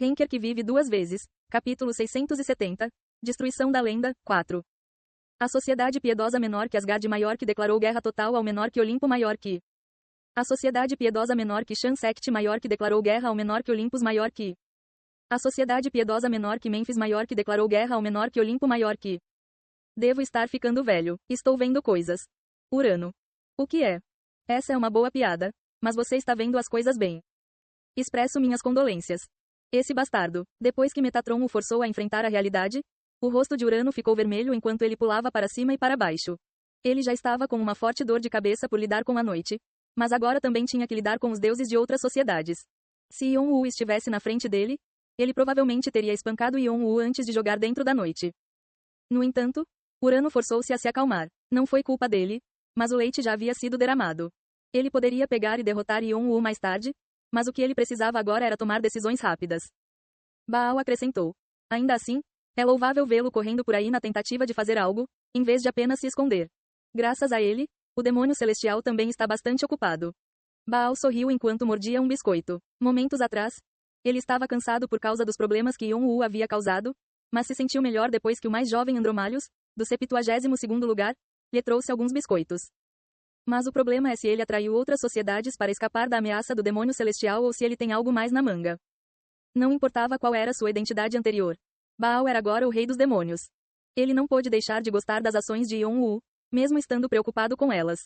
Henker que vive duas vezes. Capítulo 670. Destruição da lenda. 4. A sociedade piedosa menor que Asgard maior que declarou guerra total ao menor que Olimpo maior que. A sociedade piedosa menor que Shan Sect maior que declarou guerra ao menor que Olympus maior que. A sociedade piedosa menor que Mênfis maior que declarou guerra ao menor que Olimpo maior que. Devo estar ficando velho. Estou vendo coisas. Urano. O que é? Essa é uma boa piada. Mas você está vendo as coisas bem. Expresso minhas condolências. Esse bastardo, depois que Metatron o forçou a enfrentar a realidade, o rosto de Urano ficou vermelho enquanto ele pulava para cima e para baixo. Ele já estava com uma forte dor de cabeça por lidar com a noite, mas agora também tinha que lidar com os deuses de outras sociedades. Se Yon-Wu estivesse na frente dele, ele provavelmente teria espancado Yon-Wu antes de jogar dentro da noite. No entanto, Urano forçou-se a se acalmar. Não foi culpa dele, mas o leite já havia sido derramado. Ele poderia pegar e derrotar Yon-Wu mais tarde, mas o que ele precisava agora era tomar decisões rápidas. Baal acrescentou. Ainda assim, é louvável vê-lo correndo por aí na tentativa de fazer algo, em vez de apenas se esconder. Graças a ele, o demônio celestial também está bastante ocupado. Baal sorriu enquanto mordia um biscoito. Momentos atrás, ele estava cansado por causa dos problemas que Yon-Wu havia causado, mas se sentiu melhor depois que o mais jovem Andromalhos, do 72º lugar, lhe trouxe alguns biscoitos. Mas o problema é se ele atraiu outras sociedades para escapar da ameaça do demônio celestial ou se ele tem algo mais na manga. Não importava qual era sua identidade anterior. Baal era agora o rei dos demônios. Ele não pôde deixar de gostar das ações de Yon-Wu, mesmo estando preocupado com elas.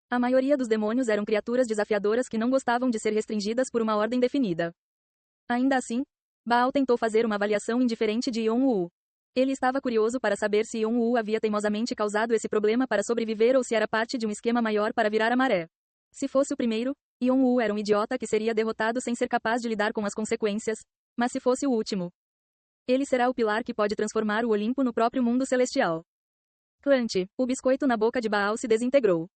A maioria dos demônios eram criaturas desafiadoras que não gostavam de ser restringidas por uma ordem definida. Ainda assim, Baal tentou fazer uma avaliação indiferente de Yon-Wu. Ele estava curioso para saber se Yon-Wu havia teimosamente causado esse problema para sobreviver ou se era parte de um esquema maior para virar a maré. Se fosse o primeiro, Yon-Wu era um idiota que seria derrotado sem ser capaz de lidar com as consequências, mas se fosse o último, ele será o pilar que pode transformar o Olimpo no próprio mundo celestial. Crunch, o biscoito na boca de Baal se desintegrou.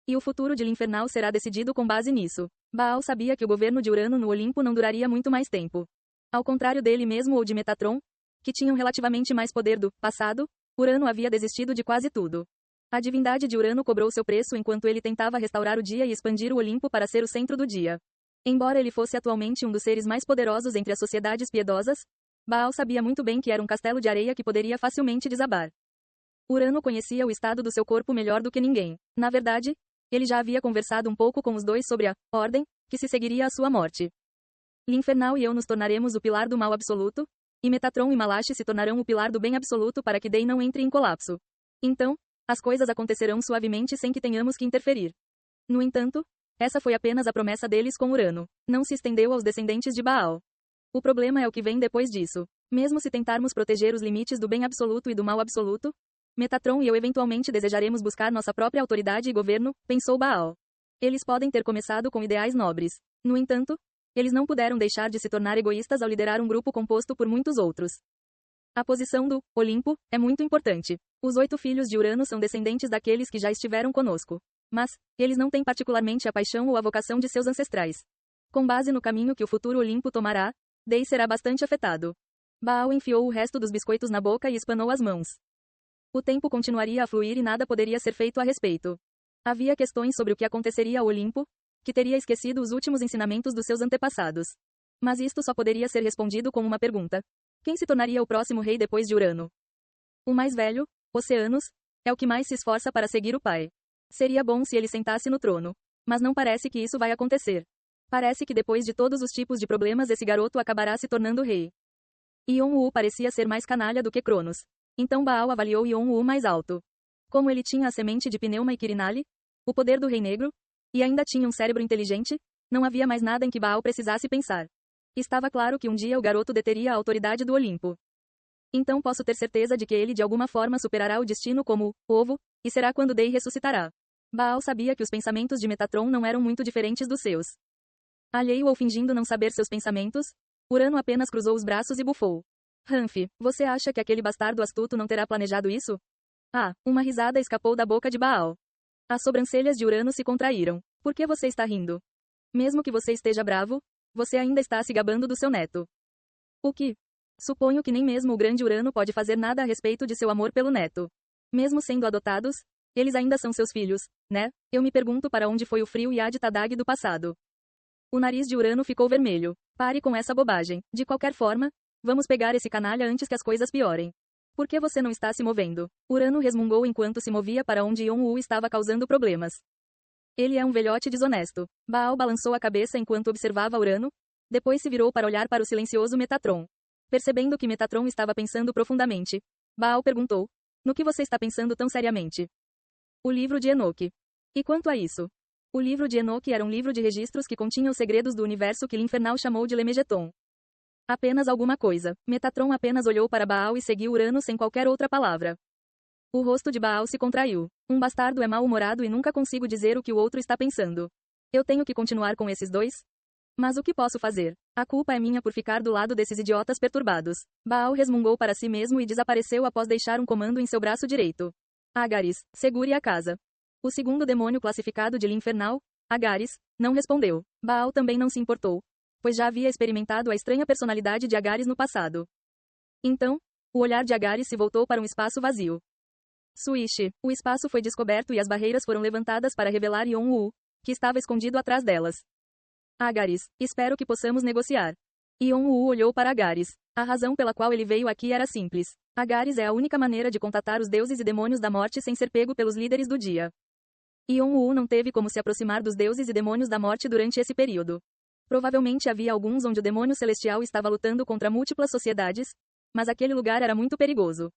E o futuro de Linfernal será decidido com base nisso. Baal sabia que o governo de Urano no Olimpo não duraria muito mais tempo. Ao contrário dele mesmo ou de Metatron, que tinham relativamente mais poder do passado, Urano havia desistido de quase tudo. A divindade de Urano cobrou seu preço enquanto ele tentava restaurar o dia e expandir o Olimpo para ser o centro do dia. Embora ele fosse atualmente um dos seres mais poderosos entre as sociedades piedosas, Baal sabia muito bem que era um castelo de areia que poderia facilmente desabar. Urano conhecia o estado do seu corpo melhor do que ninguém. Na verdade, ele já havia conversado um pouco com os dois sobre a ordem que se seguiria à sua morte. Linfernal e eu nos tornaremos o pilar do mal absoluto, e Metatron e Malachi se tornarão o pilar do bem absoluto para que Dei não entre em colapso. Então, as coisas acontecerão suavemente sem que tenhamos que interferir. No entanto, essa foi apenas a promessa deles com Urano. Não se estendeu aos descendentes de Baal. O problema é o que vem depois disso. Mesmo se tentarmos proteger os limites do bem absoluto e do mal absoluto, Metatron e eu eventualmente desejaremos buscar nossa própria autoridade e governo, pensou Baal. Eles podem ter começado com ideais nobres. No entanto, eles não puderam deixar de se tornar egoístas ao liderar um grupo composto por muitos outros. A posição do Olimpo é muito importante. Os 8 filhos de Urano são descendentes daqueles que já estiveram conosco. Mas, eles não têm particularmente a paixão ou a vocação de seus ancestrais. Com base no caminho que o futuro Olimpo tomará, Dei será bastante afetado. Baal enfiou o resto dos biscoitos na boca e espanou as mãos. O tempo continuaria a fluir e nada poderia ser feito a respeito. Havia questões sobre o que aconteceria ao Olimpo, que teria esquecido os últimos ensinamentos dos seus antepassados. Mas isto só poderia ser respondido com uma pergunta. Quem se tornaria o próximo rei depois de Urano? O mais velho, Oceanos, é o que mais se esforça para seguir o pai. Seria bom se ele sentasse no trono. Mas não parece que isso vai acontecer. Parece que depois de todos os tipos de problemas esse garoto acabará se tornando rei. Yon-Wu parecia ser mais canalha do que Cronos. Então Baal avaliou Yon-Wu mais alto. Como ele tinha a semente de Pneuma e Quirinale, o poder do Rei Negro, e ainda tinha um cérebro inteligente, não havia mais nada em que Baal precisasse pensar. Estava claro que um dia o garoto deteria a autoridade do Olimpo. Então posso ter certeza de que ele de alguma forma superará o destino como ovo, e será quando Dei ressuscitará. Baal sabia que os pensamentos de Metatron não eram muito diferentes dos seus. Alheio ou fingindo não saber seus pensamentos, Urano apenas cruzou os braços e bufou. Hanfi, você acha que aquele bastardo astuto não terá planejado isso? Ah, uma risada escapou da boca de Baal. As sobrancelhas de Urano se contraíram. Por que você está rindo? Mesmo que você esteja bravo, você ainda está se gabando do seu neto. O que? Suponho que nem mesmo o grande Urano pode fazer nada a respeito de seu amor pelo neto. Mesmo sendo adotados, eles ainda são seus filhos, né? Eu me pergunto para onde foi o frio e Ad Tadag do passado. O nariz de Urano ficou vermelho. Pare com essa bobagem. De qualquer forma, vamos pegar esse canalha antes que as coisas piorem. Por que você não está se movendo? Urano resmungou enquanto se movia para onde Yon-woo estava causando problemas. Ele é um velhote desonesto. Baal balançou a cabeça enquanto observava Urano, depois se virou para olhar para o silencioso Metatron. Percebendo que Metatron estava pensando profundamente, Baal perguntou: no que você está pensando tão seriamente? O livro de Enoque. E quanto a isso? O livro de Enoque era um livro de registros que continha os segredos do universo que L'Infernal chamou de Lemegeton. Apenas alguma coisa. Metatron apenas olhou para Baal e seguiu Urano sem qualquer outra palavra. O rosto de Baal se contraiu. Um bastardo é mal-humorado e nunca consigo dizer o que o outro está pensando. Eu tenho que continuar com esses dois? Mas o que posso fazer? A culpa é minha por ficar do lado desses idiotas perturbados. Baal resmungou para si mesmo e desapareceu após deixar um comando em seu braço direito. Agares, segure a casa. O segundo demônio classificado de L'Infernal, Agares, não respondeu. Baal também não se importou, pois já havia experimentado a estranha personalidade de Agares no passado. Então, o olhar de Agares se voltou para um espaço vazio. Swish. O espaço foi descoberto e as barreiras foram levantadas para revelar Yon-woo, que estava escondido atrás delas. Agares, espero que possamos negociar. Yon-woo olhou para Agares. A razão pela qual ele veio aqui era simples. Agares é a única maneira de contatar os deuses e demônios da morte sem ser pego pelos líderes do dia. Yon-woo não teve como se aproximar dos deuses e demônios da morte durante esse período. Provavelmente havia alguns onde o demônio celestial estava lutando contra múltiplas sociedades, mas aquele lugar era muito perigoso.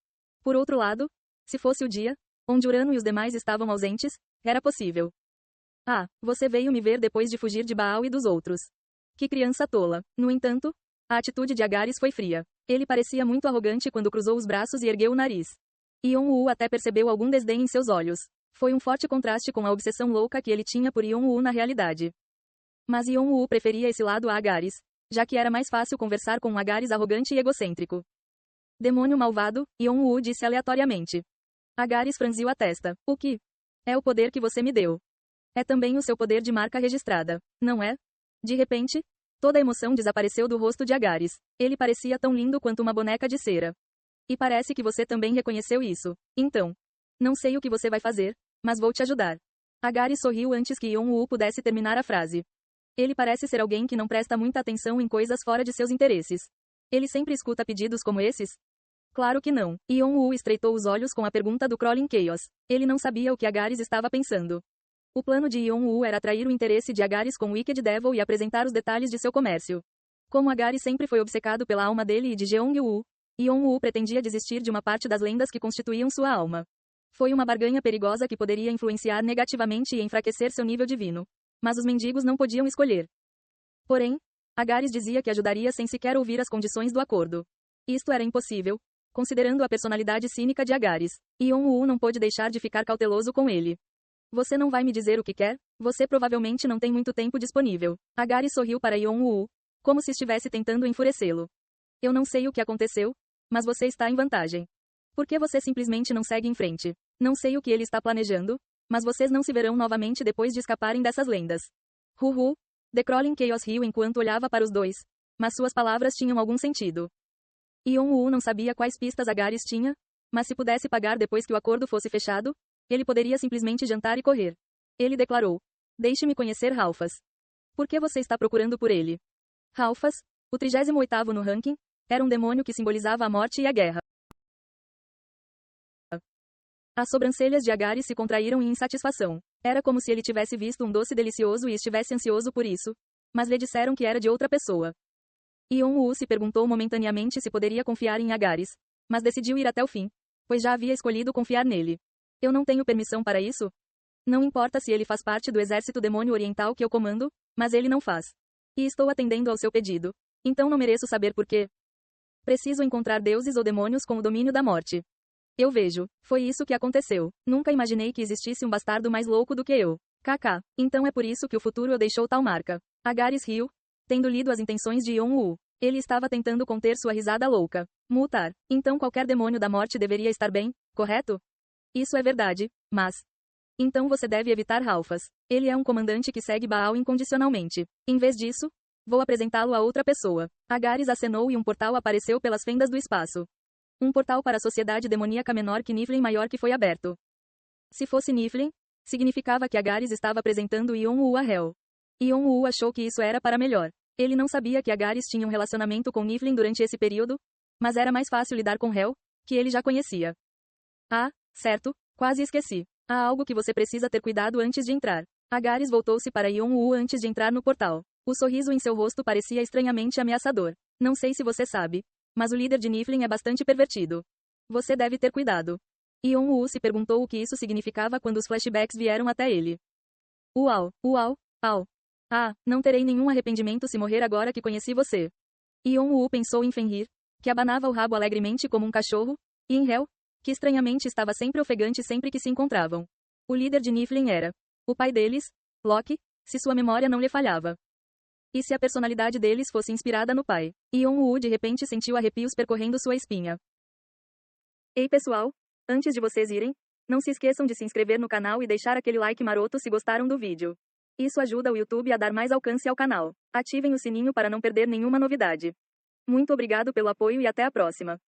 Por outro lado, se fosse o dia, onde Urano e os demais estavam ausentes, era possível. Ah, você veio me ver depois de fugir de Baal e dos outros. Que criança tola. No entanto, a atitude de Agares foi fria. Ele parecia muito arrogante quando cruzou os braços e ergueu o nariz. Yon-woo até percebeu algum desdém em seus olhos. Foi um forte contraste com a obsessão louca que ele tinha por Yon-woo na realidade. Mas Yon-woo preferia esse lado a Agares, já que era mais fácil conversar com um Agares arrogante e egocêntrico. Demônio malvado, Yon-woo disse aleatoriamente. Agares franziu a testa. O que? É o poder que você me deu. É também o seu poder de marca registrada, não é? De repente, toda a emoção desapareceu do rosto de Agares. Ele parecia tão lindo quanto uma boneca de cera. E parece que você também reconheceu isso. Então, não sei o que você vai fazer, mas vou te ajudar. Agares sorriu antes que Yon-woo pudesse terminar a frase. Ele parece ser alguém que não presta muita atenção em coisas fora de seus interesses. Ele sempre escuta pedidos como esses? Claro que não. Yon-woo estreitou os olhos com a pergunta do Crawling Chaos. Ele não sabia o que Agares estava pensando. O plano de Yon-woo era atrair o interesse de Agares com Wicked Devil e apresentar os detalhes de seu comércio. Como Agares sempre foi obcecado pela alma dele e de Jeong-woo, Yon-woo pretendia desistir de uma parte das lendas que constituíam sua alma. Foi uma barganha perigosa que poderia influenciar negativamente e enfraquecer seu nível divino. Mas os mendigos não podiam escolher. Porém, Agares dizia que ajudaria sem sequer ouvir as condições do acordo. Isto era impossível, considerando a personalidade cínica de Agares. Yon-woo não pôde deixar de ficar cauteloso com ele. Você não vai me dizer o que quer? Você provavelmente não tem muito tempo disponível. Agares sorriu para Yon-woo, como se estivesse tentando enfurecê-lo. Eu não sei o que aconteceu, mas você está em vantagem. Por que você simplesmente não segue em frente? Não sei o que ele está planejando, mas vocês não se verão novamente depois de escaparem dessas lendas. The Crawling Chaos riu enquanto olhava para os dois, mas suas palavras tinham algum sentido. Yon-woo não sabia quais pistas Agares tinha, mas se pudesse pagar depois que o acordo fosse fechado, ele poderia simplesmente jantar e correr. Ele declarou: deixe-me conhecer Ralphas. Por que você está procurando por ele? Ralphas, o 38º no ranking, era um demônio que simbolizava a morte e a guerra. As sobrancelhas de Agares se contraíram em insatisfação. Era como se ele tivesse visto um doce delicioso e estivesse ansioso por isso, mas lhe disseram que era de outra pessoa. Yon-woo se perguntou momentaneamente se poderia confiar em Agares, mas decidiu ir até o fim, pois já havia escolhido confiar nele. Eu não tenho permissão para isso? Não importa se ele faz parte do exército demônio oriental que eu comando, mas ele não faz. E estou atendendo ao seu pedido. Então não mereço saber por quê. Preciso encontrar deuses ou demônios com o domínio da morte. Eu vejo. Foi isso que aconteceu. Nunca imaginei que existisse um bastardo mais louco do que eu. KK. Então é por isso que o futuro o deixou tal marca. Agares riu, tendo lido as intenções de Yon-woo. Ele estava tentando conter sua risada louca. Mutar. Então qualquer demônio da morte deveria estar bem, correto? Isso é verdade, mas... Então você deve evitar Ralphas. Ele é um comandante que segue Baal incondicionalmente. Em vez disso, vou apresentá-lo a outra pessoa. Agares acenou e um portal apareceu pelas fendas do espaço. Um portal para a sociedade demoníaca menor que Niflheim maior que foi aberto. Se fosse Niflheim, significava que Agares estava apresentando Yon-woo a Hel. Yeon-woo achou que isso era para melhor. Ele não sabia que Agares tinha um relacionamento com Niflin durante esse período, mas era mais fácil lidar com Hel, que ele já conhecia. Ah, certo, quase esqueci. Há algo que você precisa ter cuidado antes de entrar. Agares voltou-se para Yeon-woo antes de entrar no portal. O sorriso em seu rosto parecia estranhamente ameaçador. Não sei se você sabe, mas o líder de Niflin é bastante pervertido. Você deve ter cuidado. Yeon-woo se perguntou o que isso significava quando os flashbacks vieram até ele. Uau, uau, au. Ah, não terei nenhum arrependimento se morrer agora que conheci você. Yeon-woo pensou em Fenrir, que abanava o rabo alegremente como um cachorro, e em Hel, que estranhamente estava sempre ofegante sempre que se encontravam. O líder de Niflin era o pai deles, Loki, se sua memória não lhe falhava. E se a personalidade deles fosse inspirada no pai? Yeon-woo de repente sentiu arrepios percorrendo sua espinha. Ei pessoal, antes de vocês irem, não se esqueçam de se inscrever no canal e deixar aquele like maroto se gostaram do vídeo. Isso ajuda o YouTube a dar mais alcance ao canal. Ativem o sininho para não perder nenhuma novidade. Muito obrigado pelo apoio e até a próxima.